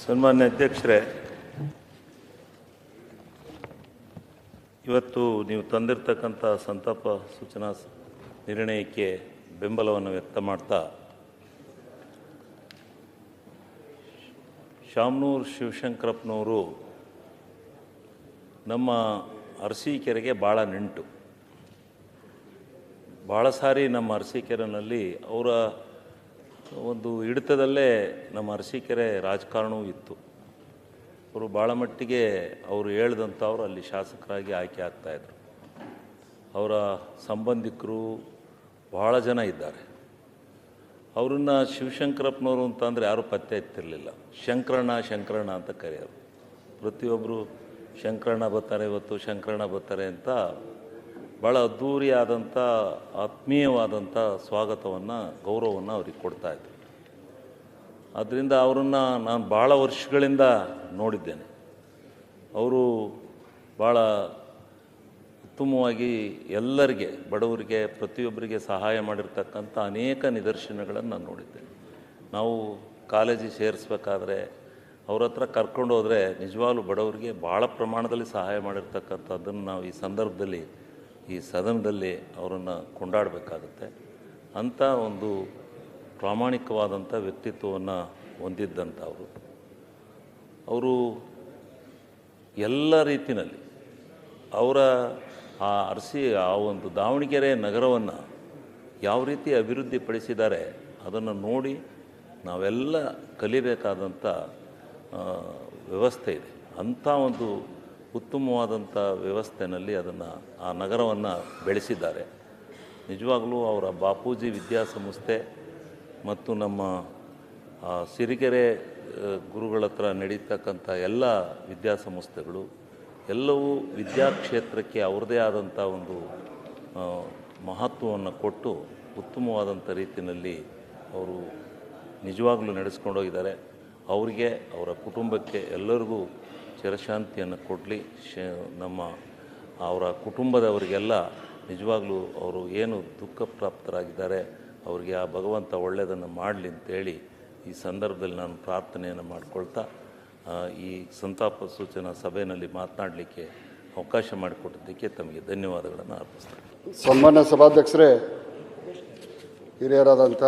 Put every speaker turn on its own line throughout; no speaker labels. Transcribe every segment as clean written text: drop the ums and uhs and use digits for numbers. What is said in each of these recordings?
ಸನ್ಮಾನ್ಯ ಅಧ್ಯಕ್ಷರೇ, ಇವತ್ತು ನೀವು ತಂದಿರತಕ್ಕಂಥ ಸಂತಾಪ ಸೂಚನಾ ನಿರ್ಣಯಕ್ಕೆ ಬೆಂಬಲವನ್ನು ವ್ಯಕ್ತ ಮಾಡ್ತಾ ಶಾಮನೂರು ಶಿವಶಂಕರಪ್ಪನವರು ನಮ್ಮ ಅರಸೀಕೆರೆಗೆ ಭಾಳ ನೆಂಟು. ಭಾಳ ಸಾರಿ ನಮ್ಮ ಅರಸೀಕೆರೆಯಲ್ಲಿ ಅವರ ಒಂದು ಹಿಡಿತದಲ್ಲೇ ನಮ್ಮ ಅರಸೀಕೆರೆ ರಾಜಕಾರಣವೂ ಇತ್ತು. ಅವರು ಭಾಳ ಮಟ್ಟಿಗೆ ಅವರು ಹೇಳ್ದಂಥವ್ರು ಅಲ್ಲಿ ಶಾಸಕರಾಗಿ ಆಯ್ಕೆ ಆಗ್ತಾಯಿದ್ರು. ಅವರ ಸಂಬಂಧಿಕರು ಭಾಳ ಜನ ಇದ್ದಾರೆ. ಅವರನ್ನು ಶಿವಶಂಕರಪ್ಪನವರು ಅಂತಂದರೆ ಯಾರೂ ಪತ್ತೆ ಎತ್ತಿರಲಿಲ್ಲ. ಶಂಕರಣ್ಣ ಅಂತ ಕರೆಯೋರು. ಪ್ರತಿಯೊಬ್ಬರು ಶಂಕರಣ್ಣ ಬರ್ತಾರೆ, ಇವತ್ತು ಶಂಕರಣ್ಣ ಬರ್ತಾರೆ ಅಂತ ಭಾಳ ಅದ್ಧೂರಿಯಾದಂಥ ಆತ್ಮೀಯವಾದಂಥ ಸ್ವಾಗತವನ್ನು, ಗೌರವವನ್ನು ಅವ್ರಿಗೆ ಕೊಡ್ತಾಯಿದ್ರು. ಆದ್ದರಿಂದ ಅವರನ್ನು ನಾನು ಭಾಳ ವರ್ಷಗಳಿಂದ ನೋಡಿದ್ದೇನೆ. ಅವರು ಭಾಳ ಉತ್ತಮವಾಗಿ ಎಲ್ಲರಿಗೆ, ಬಡವರಿಗೆ, ಪ್ರತಿಯೊಬ್ಬರಿಗೆ ಸಹಾಯ ಮಾಡಿರ್ತಕ್ಕಂಥ ಅನೇಕ ನಿದರ್ಶನಗಳನ್ನು ನಾನು ನೋಡಿದ್ದೇನೆ. ನಾವು ಕಾಲೇಜಿಗೆ ಸೇರಿಸ್ಬೇಕಾದ್ರೆ ಅವ್ರ ಹತ್ರ ಕರ್ಕೊಂಡು ಹೋದರೆ ನಿಜವಾಗ್ಲೂ ಬಡವರಿಗೆ ಭಾಳ ಪ್ರಮಾಣದಲ್ಲಿ ಸಹಾಯ ಮಾಡಿರ್ತಕ್ಕಂಥದ್ದನ್ನು ನಾವು ಈ ಸಂದರ್ಭದಲ್ಲಿ, ಈ ಸದನದಲ್ಲಿ ಅವರನ್ನು ಕೊಂಡಾಡಬೇಕಾಗುತ್ತೆ. ಅಂಥ ಒಂದು ಪ್ರಾಮಾಣಿಕವಾದಂಥ ವ್ಯಕ್ತಿತ್ವವನ್ನು ಹೊಂದಿದ್ದಂಥವರು. ಅವರು ಎಲ್ಲ ರೀತಿಯಲ್ಲಿ ಅವರ ಆ ಒಂದು ದಾವಣಗೆರೆ ನಗರವನ್ನು ಯಾವ ರೀತಿ ಅಭಿವೃದ್ಧಿಪಡಿಸಿದ್ದಾರೆ ಅದನ್ನು ನೋಡಿ ನಾವೆಲ್ಲ ಕಲಿಬೇಕಾದಂಥ ವ್ಯವಸ್ಥೆ ಇದೆ. ಅಂಥ ಒಂದು ಉತ್ತಮವಾದಂಥ ವ್ಯವಸ್ಥೆಯಲ್ಲಿ ಆ ನಗರವನ್ನು ಬೆಳೆಸಿದ್ದಾರೆ. ನಿಜವಾಗಲೂ ಅವರ ಬಾಪೂಜಿ ವಿದ್ಯಾಸಂಸ್ಥೆ ಮತ್ತು ನಮ್ಮ ಸಿರಿಗೆರೆ ಗುರುಗಳ ಹತ್ರ ನಡೀತಕ್ಕಂಥ ಎಲ್ಲ ವಿದ್ಯಾಸಂಸ್ಥೆಗಳು ಎಲ್ಲವೂ ವಿದ್ಯಾಕ್ಷೇತ್ರಕ್ಕೆ ಅವ್ರದ್ದೇ ಆದಂಥ ಒಂದು ಮಹತ್ವವನ್ನು ಕೊಟ್ಟು ಉತ್ತಮವಾದಂಥ ರೀತಿಯಲ್ಲಿ ಅವರು ನಿಜವಾಗಲೂ ನಡೆಸ್ಕೊಂಡೋಗಿದ್ದಾರೆ. ಅವರಿಗೆ, ಅವರ ಕುಟುಂಬಕ್ಕೆ ಎಲ್ಲರಿಗೂ ಚಿರಶಾಂತಿಯನ್ನು ಕೊಡಲಿ. ಅವರ ಕುಟುಂಬದವರಿಗೆಲ್ಲ ನಿಜವಾಗ್ಲೂ ಅವರು ಏನು ದುಃಖ ಪ್ರಾಪ್ತರಾಗಿದ್ದಾರೆ ಅವರಿಗೆ ಆ ಭಗವಂತ ಒಳ್ಳೆಯದನ್ನು ಮಾಡಲಿ ಅಂತೇಳಿ ಈ ಸಂದರ್ಭದಲ್ಲಿ ನಾನು ಪ್ರಾರ್ಥನೆಯನ್ನು ಮಾಡಿಕೊಳ್ತಾ ಈ ಸಂತಾಪ ಸೂಚನಾ ಸಭೆಯಲ್ಲಿ ಮಾತನಾಡಲಿಕ್ಕೆ ಅವಕಾಶ ಮಾಡಿಕೊಟ್ಟಿದ್ದಕ್ಕೆ ತಮಗೆ ಧನ್ಯವಾದಗಳನ್ನು ಅರ್ಪಿಸ್ತೇನೆ.
ಸನ್ಮಾನ್ಯ ಸಭಾಧ್ಯಕ್ಷರೇ, ಹಿರಿಯರಾದಂಥ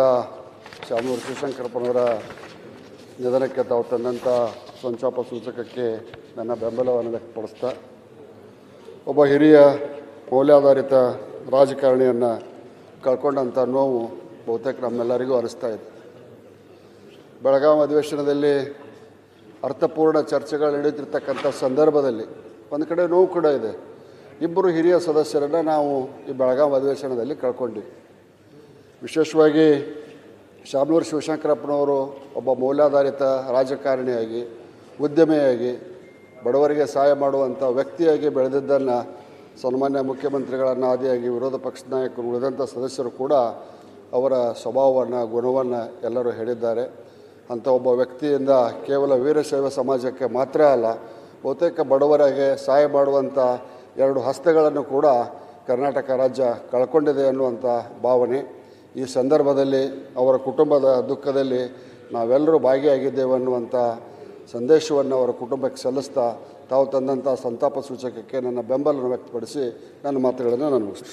ಶಾಮನೂರು ಶಿವಶಂಕರಪ್ಪನವರ ನಿಧನಕ್ಕೆ ತಾವು ತಂದಂಥ ಸಂತಾಪ ಸೂಚಕಕ್ಕೆ ನನ್ನ ಬೆಂಬಲವನ್ನು ವ್ಯಕ್ತಪಡಿಸ್ತಾ, ಒಬ್ಬ ಹಿರಿಯ ಮೌಲ್ಯಾಧಾರಿತ ರಾಜಕಾರಣಿಯನ್ನು ಕಳ್ಕೊಂಡಂಥ ನೋವು ಬಹುತೇಕ ನಮ್ಮೆಲ್ಲರಿಗೂ ಅನಿಸ್ತಾ ಇದೆ. ಬೆಳಗಾವಿ ಅಧಿವೇಶನದಲ್ಲಿ ಅರ್ಥಪೂರ್ಣ ಚರ್ಚೆಗಳು ನಡೀತಿರ್ತಕ್ಕಂಥ ಸಂದರ್ಭದಲ್ಲಿ ಒಂದು ಕಡೆ ನೋವು ಕೂಡ ಇದೆ. ಇಬ್ಬರು ಹಿರಿಯ ಸದಸ್ಯರನ್ನು ನಾವು ಈ ಬೆಳಗಾವಿ ಅಧಿವೇಶನದಲ್ಲಿ ಕಳ್ಕೊಂಡಿವಿ. ವಿಶೇಷವಾಗಿ ಶಾಮನೂರು ಶಿವಶಂಕರಪ್ಪನವರು ಒಬ್ಬ ಮೌಲ್ಯಾಧಾರಿತ ರಾಜಕಾರಣಿಯಾಗಿ, ಉದ್ಯಮಿಯಾಗಿ, ಬಡವರಿಗೆ ಸಹಾಯ ಮಾಡುವಂಥ ವ್ಯಕ್ತಿಯಾಗಿ ಬೆಳೆದಿದ್ದನ್ನು ಸನ್ಮಾನ್ಯ ಮುಖ್ಯಮಂತ್ರಿಗಳನ್ನು ಆದಿಯಾಗಿ ವಿರೋಧ ಪಕ್ಷದ ನಾಯಕರು, ಉಳಿದಂಥ ಸದಸ್ಯರು ಕೂಡ ಅವರ ಸ್ವಭಾವವನ್ನು, ಗುಣವನ್ನು ಎಲ್ಲರೂ ಹೇಳಿದ್ದಾರೆ. ಅಂಥ ಒಬ್ಬ ವ್ಯಕ್ತಿಯಿಂದ ಕೇವಲ ವೀರಶೈವ ಸಮಾಜಕ್ಕೆ ಮಾತ್ರ ಅಲ್ಲ, ಬಹುತೇಕ ಬಡವರಿಗೆ ಸಹಾಯ ಮಾಡುವಂಥ ಎರಡು ಹಸ್ತಗಳನ್ನು ಕೂಡ ಕರ್ನಾಟಕ ರಾಜ್ಯ ಕಳ್ಕೊಂಡಿದೆ ಅನ್ನುವಂಥ ಭಾವನೆ. ಈ ಸಂದರ್ಭದಲ್ಲಿ ಅವರ ಕುಟುಂಬದ ದುಃಖದಲ್ಲಿ ನಾವೆಲ್ಲರೂ ಭಾಗಿಯಾಗಿದ್ದೇವೆ ಅನ್ನುವಂಥ ಸಂದೇಶವನ್ನು ಅವರ ಕುಟುಂಬಕ್ಕೆ ಸಲ್ಲಿಸ್ತಾ ತಾವು ತಂದಂಥ ಸಂತಾಪ ಸೂಚಕಕ್ಕೆ ನನ್ನ ಬೆಂಬಲವನ್ನು ವ್ಯಕ್ತಪಡಿಸಿ ನನ್ನ ಮಾತುಗಳನ್ನು ನಾನು ಮುಗಿಸ್ತೇನೆ.